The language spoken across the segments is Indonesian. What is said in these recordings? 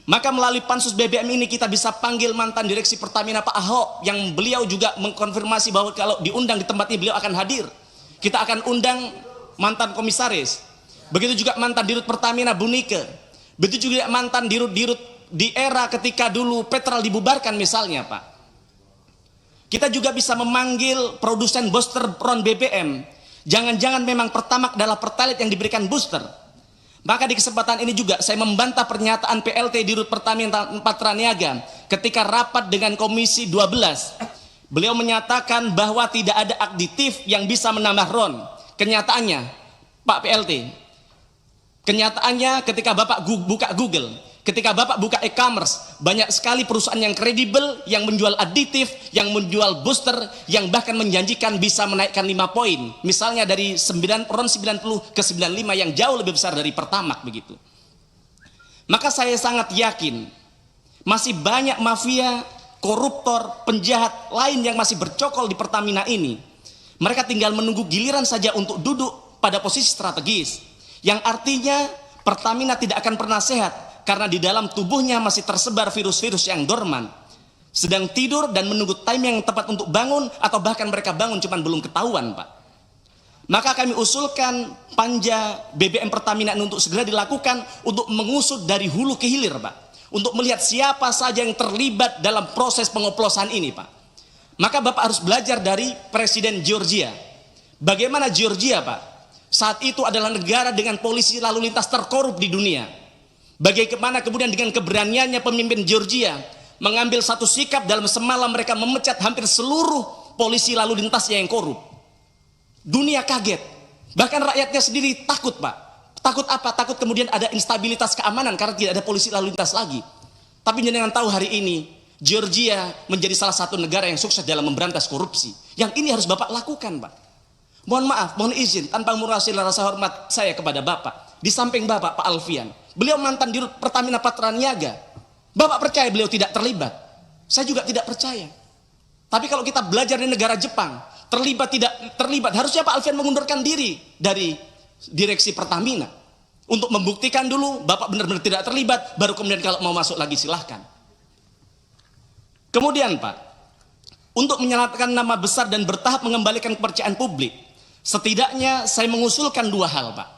Maka melalui pansus BBM ini kita bisa panggil mantan direksi Pertamina Pak Ahok, yang beliau juga mengkonfirmasi bahwa kalau diundang di tempat ini beliau akan hadir. Kita akan undang mantan komisaris, begitu juga mantan dirut Pertamina Bu Nike, begitu juga mantan dirut-dirut di era ketika dulu Petrol dibubarkan misalnya Pak. Kita juga bisa memanggil produsen booster ron BBM. Jangan-jangan memang Pertamax adalah Pertalite yang diberikan booster. Maka di kesempatan ini juga saya membantah pernyataan PLT Dirut Pertamina Patraniaga ketika rapat dengan Komisi 12. Beliau menyatakan bahwa tidak ada aditif yang bisa menambah RON. Kenyataannya, Pak PLT, kenyataannya ketika Bapak buka Google, ketika Bapak buka e-commerce, banyak sekali perusahaan yang kredibel, yang menjual aditif, yang menjual booster, yang bahkan menjanjikan bisa menaikkan 5 poin. Misalnya dari RON 90 ke 95 yang jauh lebih besar dari Pertamax begitu. Maka saya sangat yakin masih banyak mafia, koruptor, penjahat lain yang masih bercokol di Pertamina ini. Mereka tinggal menunggu giliran saja untuk duduk pada posisi strategis. Yang artinya Pertamina tidak akan pernah sehat, karena di dalam tubuhnya masih tersebar virus-virus yang dorman, sedang tidur dan menunggu time yang tepat untuk bangun, atau bahkan mereka bangun cuman belum ketahuan Pak. Maka kami usulkan panja BBM Pertamina untuk segera dilakukan, untuk mengusut dari hulu ke hilir Pak, untuk melihat siapa saja yang terlibat dalam proses pengoplosan ini Pak. Maka Bapak harus belajar dari Presiden Georgia. Bagaimana Georgia Pak saat itu adalah negara dengan polisi lalu lintas terkorup di dunia. Bagaimana kemudian dengan keberaniannya pemimpin Georgia mengambil satu sikap dalam semalam mereka memecat hampir seluruh polisi lalu lintasnya yang korup. Dunia kaget, bahkan rakyatnya sendiri takut Pak. Takut apa? Takut kemudian ada instabilitas keamanan karena tidak ada polisi lalu lintas lagi. Tapi jangan tahu hari ini Georgia menjadi salah satu negara yang sukses dalam memberantas korupsi. Yang ini harus Bapak lakukan Pak. Mohon maaf, mohon izin tanpa mengurangi rasa hormat saya kepada Bapak. Di samping Bapak Pak Alfian, beliau mantan dirut Pertamina Patraniaga. Bapak percaya beliau tidak terlibat? Saya juga tidak percaya. Tapi kalau kita belajar di negara Jepang, terlibat tidak terlibat, harusnya Pak Alfian mengundurkan diri dari direksi Pertamina untuk membuktikan dulu Bapak benar-benar tidak terlibat, baru kemudian kalau mau masuk lagi silahkan. Kemudian Pak, untuk menyelamatkan nama besar dan bertahap mengembalikan kepercayaan publik, setidaknya saya mengusulkan 2 hal Pak.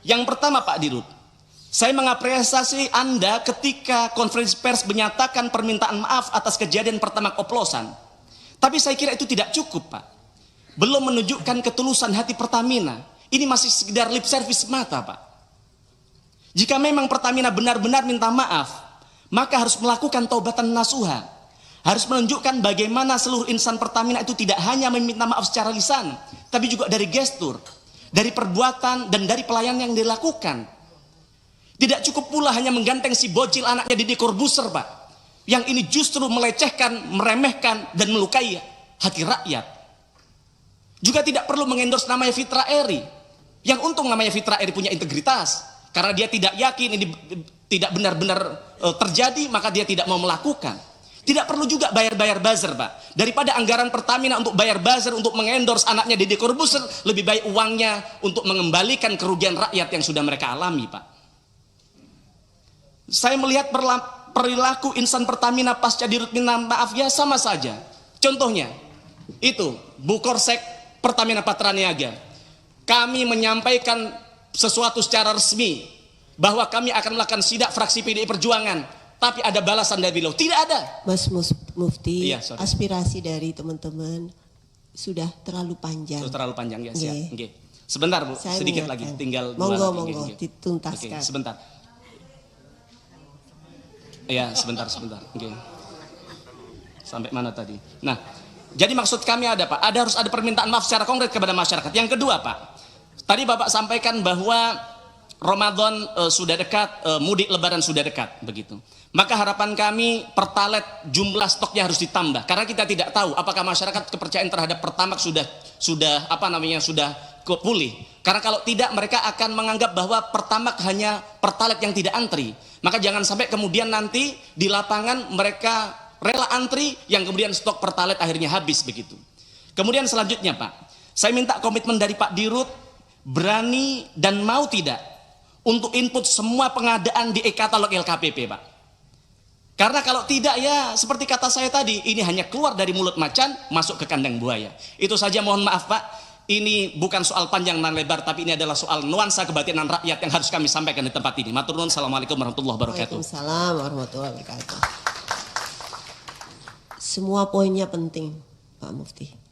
Yang pertama Pak Dirut, saya mengapresiasi Anda ketika konferensi pers menyatakan permintaan maaf atas kejadian Pertamax oplosan. Tapi saya kira itu tidak cukup Pak. Belum menunjukkan ketulusan hati Pertamina. Ini masih sekedar lip service semata Pak. Jika memang Pertamina benar-benar minta maaf, maka harus melakukan taubatan nasuha. Harus menunjukkan bagaimana seluruh insan Pertamina itu tidak hanya meminta maaf secara lisan, tapi juga dari gestur, dari perbuatan, dan dari pelayanan yang dilakukan. Tidak cukup pula hanya mengganteng si bocil anaknya Deddy Corbuzier Pak, yang ini justru melecehkan, meremehkan, dan melukai hati rakyat. Juga tidak perlu mengendorse namanya Fitra Eri, yang untung namanya Fitra Eri punya integritas, karena dia tidak yakin ini tidak benar-benar terjadi, maka dia tidak mau melakukan. Tidak perlu juga bayar-bayar buzzer Pak. Daripada anggaran Pertamina untuk bayar buzzer untuk mengendorse anaknya Deddy Corbuzier, lebih baik uangnya untuk mengembalikan kerugian rakyat yang sudah mereka alami Pak. Saya melihat perilaku insan Pertamina pasca dirut minta maaf ya sama saja. Contohnya itu Bu Korsek Pertamina Patraniaga, kami menyampaikan sesuatu secara resmi bahwa kami akan melakukan sidak fraksi PDI Perjuangan, tapi ada balasan dari beliau, tidak ada. Mas Mufti, iya, aspirasi dari teman-teman sudah terlalu panjang. Sudah terlalu panjang ya, siap. Okay. Sebentar Bu, saya sedikit lagi, tinggal monggo, dituntaskan. Sebentar. Ya, sebentar. Okay. Sampai mana tadi? Nah, jadi maksud kami ada Pak, harus ada permintaan maaf secara konkret kepada masyarakat. Yang kedua Pak, tadi Bapak sampaikan bahwa Ramadan sudah dekat, mudik Lebaran sudah dekat, begitu. Maka harapan kami Pertalite jumlah stoknya harus ditambah, karena kita tidak tahu apakah masyarakat kepercayaan terhadap Pertamax sudah pulih. Karena kalau tidak, mereka akan menganggap bahwa Pertamax hanya Pertalite yang tidak antri. Maka jangan sampai kemudian nanti di lapangan mereka rela antri, yang kemudian stok Pertalite akhirnya habis begitu. Kemudian selanjutnya Pak, saya minta komitmen dari Pak Dirut, berani dan mau tidak untuk input semua pengadaan di e-katalog LKPP Pak. Karena kalau tidak ya seperti kata saya tadi, ini hanya keluar dari mulut macan masuk ke kandang buaya. Itu saja, mohon maaf Pak. Ini bukan soal panjang dan lebar, tapi ini adalah soal nuansa kebatinan rakyat yang harus kami sampaikan di tempat ini. Matur nuwun. Assalamualaikum warahmatullahi wabarakatuh. Waalaikumsalam warahmatullahi wabarakatuh. Semua poinnya penting, Pak Mufti.